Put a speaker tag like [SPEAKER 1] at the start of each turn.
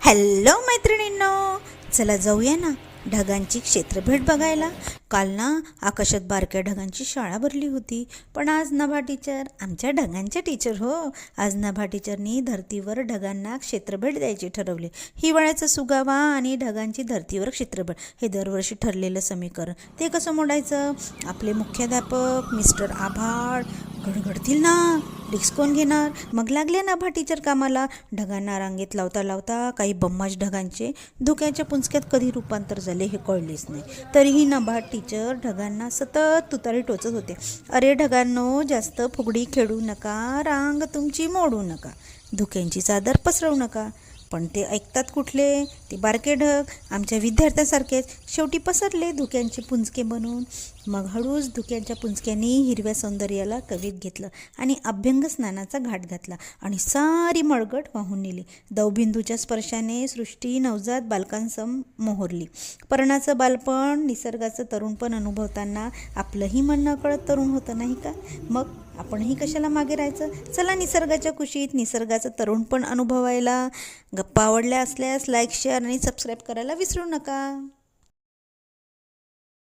[SPEAKER 1] Hello मैत्रिणींनो, चला जाऊया ना ढगांची क्षेत्रभेट बघायला. काल ना आकाशात बारक्या ढगांची शाळा भरली होती. पण आज नभा टीचर, आमच्या ढगांच्या टीचर हो, आज नभा टीचरनी धर्तीवर ढगांना क्षेत्रभेट द्यायची ठरवली. हिवाळ्याचा सुगावा आणि ढगांची धर्तीवर क्षेत्रभेट हे दरवर्षी ठरलेलं समीकरण, ते कसं मोडायचं? आपले मुख्याध्यापक मिस्टर आभाळ गडगडतील ना, रिक्स कोण घेणार? मग लागले नभा टीचर कामाला. ढगांना रांगेत लावता लावता काही बम्माश ढगांचे धुक्याच्या पुंजक्यात कधी रूपांतर झाले हे कळलेच नाही. तरीही नभा टीचर ढगांना सतत तुतारी टोचत होते. अरे ढगांनो, जास्त फुगडी खेळू नका, रांग तुमची मोडू नका, धुक्यांची चादर पसरवू नका. पण ते ऐकतात कुठले? ते बारके ढग आमच्या विद्यार्थ्यासारखेच शेवटी पसरले धुक्यांचे पुंजके बनून. मग हळूच धुक्यांच्या पुंजक्यांनी हिरव्या सौंदर्याला कवीत घेतलं आणि अभ्यंग स्नानाचा घाट घातला आणि सारी मळगट वाहून नेली. दवबिंदूच्या स्पर्शाने सृष्टी नवजात बालकांसम मोहरली. पर्णाचं बालपण, निसर्गाचं तरुणपण अनुभवताना आपलंही मन नकळत तरुण होतं नाही का? मग आपणही कशाला मागे राहायचं? चला निसर्गाच्या कुशीत निसर्गाचं तरुणपण अनुभवायला. गप्पा आवडल्या असल्यास लाईक, शेअर आणि सबस्क्राईब करायला विसरू नका.